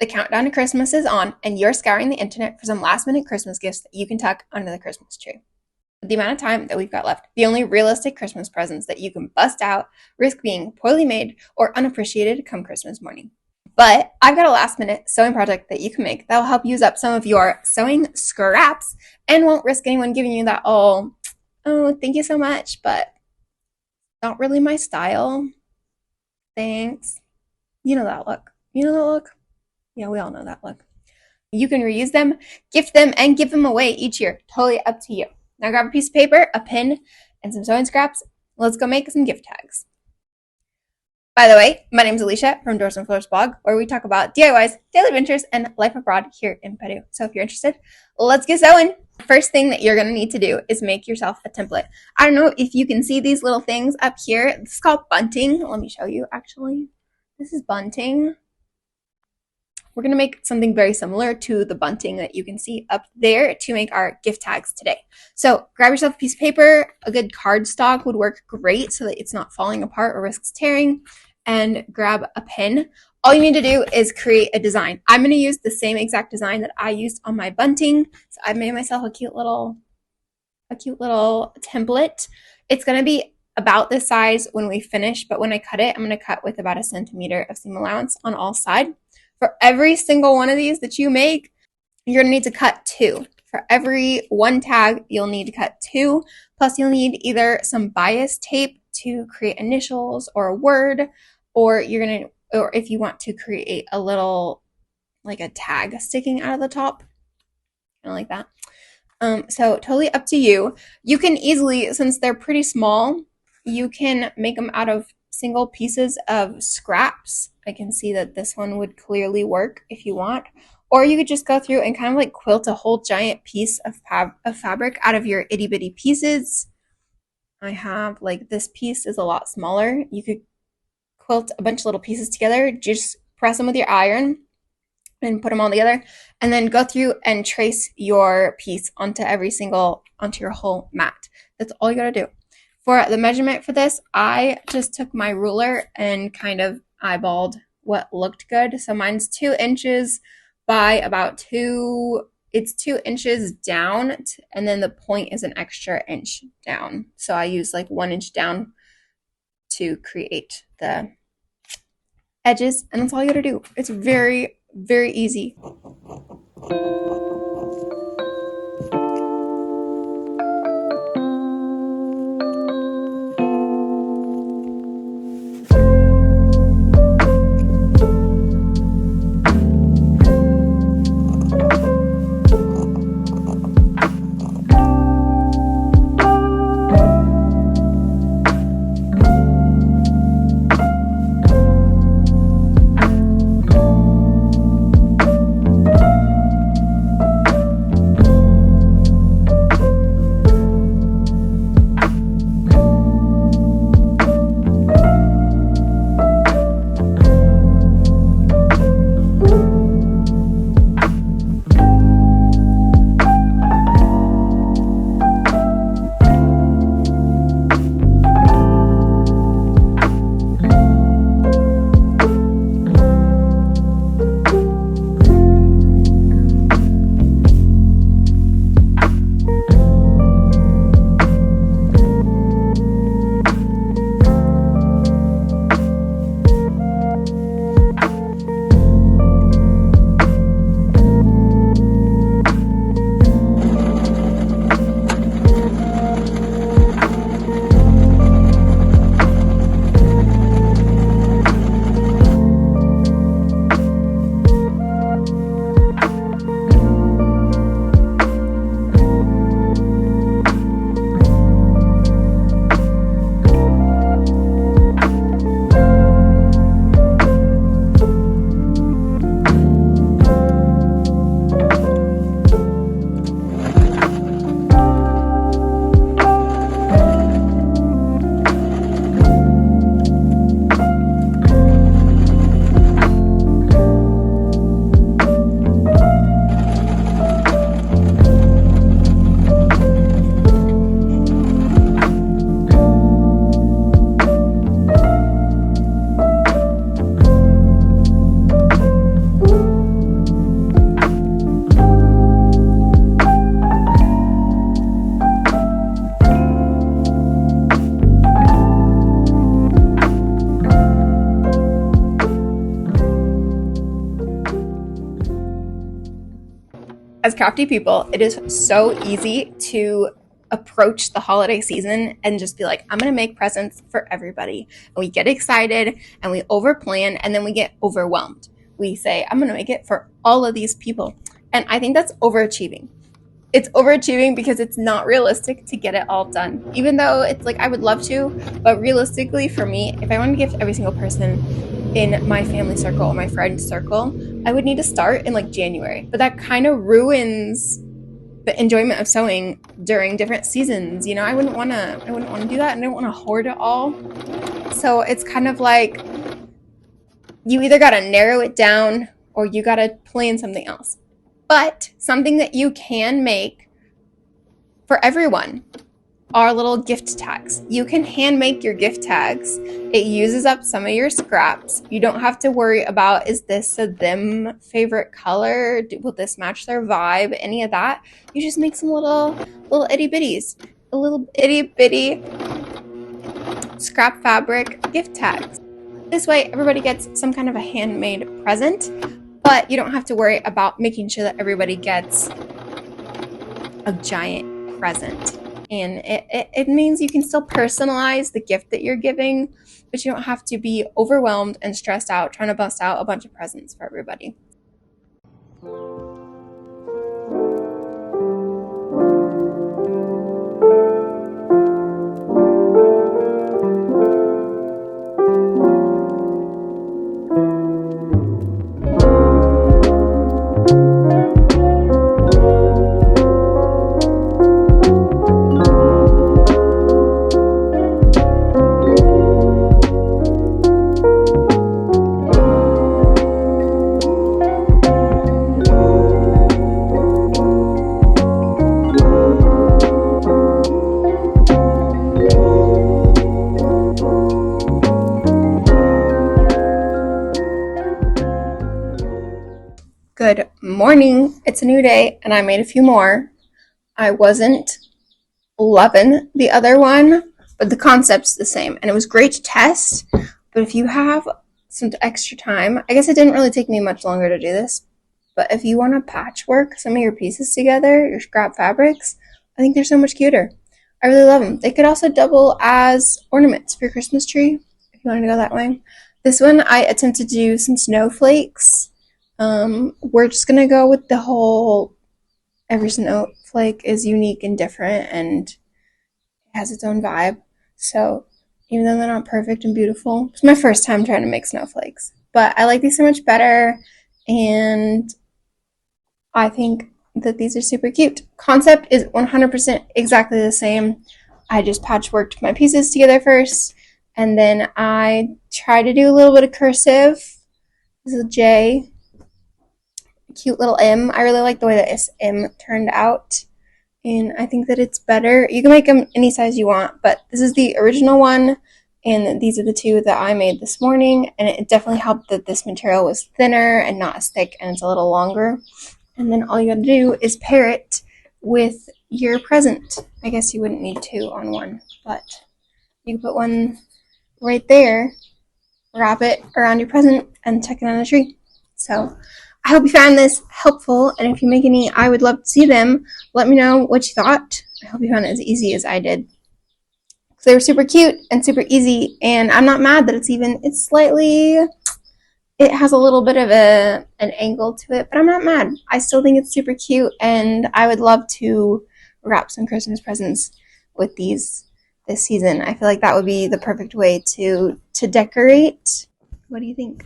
The countdown to Christmas is on, and you're scouring the internet for some last-minute Christmas gifts that you can tuck under the Christmas tree. With the amount of time that we've got left, the only realistic Christmas presents that you can bust out risk being poorly made or unappreciated come Christmas morning. But I've got a last-minute sewing project that you can make that will help use up some of your sewing scraps and won't risk anyone giving you that, oh, thank you so much, but not really my style. Thanks. You know that look. You know that look? Yeah, we all know that look. You can reuse them, gift them, and give them away each year. Totally up to you. Now grab a piece of paper, a pin, and some sewing scraps. Let's go make some gift tags. By the way, my name is Alicia from Doors and Floors blog, where we talk about DIYs, daily adventures, and life abroad here in Peru. So if you're interested, let's get sewing. First thing that you're going to need to do is make yourself a template. I don't know if you can see these little things up here. This is called bunting. Let me show you, actually. This is bunting. We're going to make something very similar to the bunting that you can see up there to make our gift tags today. So grab yourself a piece of paper. A good cardstock would work great so that it's not falling apart or risks tearing. And grab a pen. All you need to do is create a design. I'm going to use the same exact design that I used on my bunting. So I made myself a cute little template. It's going to be about this size when we finish, but when I cut it, I'm going to cut with about 1 centimeter of seam allowance on all sides. For every single one of these that you make, you're going to need to cut 2. For every one tag, you'll need to cut 2. Plus, you'll need either some bias tape to create initials or a word, or if you want to create a little, like a tag sticking out of the top, kind of like that. So totally up to you. You can easily, since they're pretty small, you can make them out of single pieces of scraps. I can see that this one would clearly work if you want. Or you could just go through and kind of like quilt a whole giant piece of fabric out of your itty bitty pieces. I have, like, this piece is a lot smaller. You could quilt a bunch of little pieces together. Just press them with your iron and put them all together. And then go through and trace your piece onto your whole mat. That's all you gotta do. For the measurement for this, I just took my ruler and kind of eyeballed what looked good. So mine's 2 inches by about 2, it's 2 inches down, and then the point is an extra inch down. So I use like 1 inch down to create the edges, and that's all you gotta do. It's very, very easy. As crafty people, it is so easy to approach the holiday season and just be like, I'm going to make presents for everybody. And we get excited and we overplan and then we get overwhelmed. We say, I'm going to make it for all of these people. And I think that's overachieving. It's overachieving because it's not realistic to get it all done. Even though it's like I would love to, but realistically for me, if I want to give every single person in my family circle or my friend circle, I would need to start in like January. But that kind of ruins the enjoyment of sewing during different seasons. You know, I wouldn't want to do that, and I don't want to hoard it all. So it's kind of like you either got to narrow it down or you got to plan something else. But something that you can make for everyone are little gift tags. You can hand make your gift tags. It uses up some of your scraps. You don't have to worry about, is this a them favorite color? Will this match their vibe? Any of that. You just make some little itty bitties. A little itty bitty scrap fabric gift tags. This way everybody gets some kind of a handmade present, but you don't have to worry about making sure that everybody gets a giant present. And it means you can still personalize the gift that you're giving, but you don't have to be overwhelmed and stressed out trying to bust out a bunch of presents for everybody. Good morning. It's a new day and I made a few more. I wasn't loving the other one, but the concept's the same and it was great to test. But if you have some extra time, I guess it didn't really take me much longer to do this, but if you want to patchwork some of your pieces together, your scrap fabrics, I think they're so much cuter. I really love them. They could also double as ornaments for your Christmas tree if you want to go that way. This one I attempted to do some snowflakes. We're just gonna go with the whole every snowflake is unique and different and has its own vibe. So even though they're not perfect and beautiful, it's my first time trying to make snowflakes, but I like these so much better and I think that these are super cute. Concept is 100% exactly the same. I just patchworked my pieces together first and then I try to do a little bit of cursive. This is a J. Cute little M. I really like the way that this M turned out and I think that it's better. You can make them any size you want, but this is the original one and these are the two that I made this morning and it definitely helped that this material was thinner and not as thick and it's a little longer. And then all you gotta do is pair it with your present. I guess you wouldn't need two on one, but you can put one right there, wrap it around your present and tuck it on a tree. So I hope you found this helpful, and if you make any, I would love to see them. Let me know what you thought. I hope you found it as easy as I did. So they were super cute and super easy, and I'm not mad that it has a little bit of an angle to it, but I'm not mad. I still think it's super cute, and I would love to wrap some Christmas presents with these this season. I feel like that would be the perfect way to decorate. What do you think?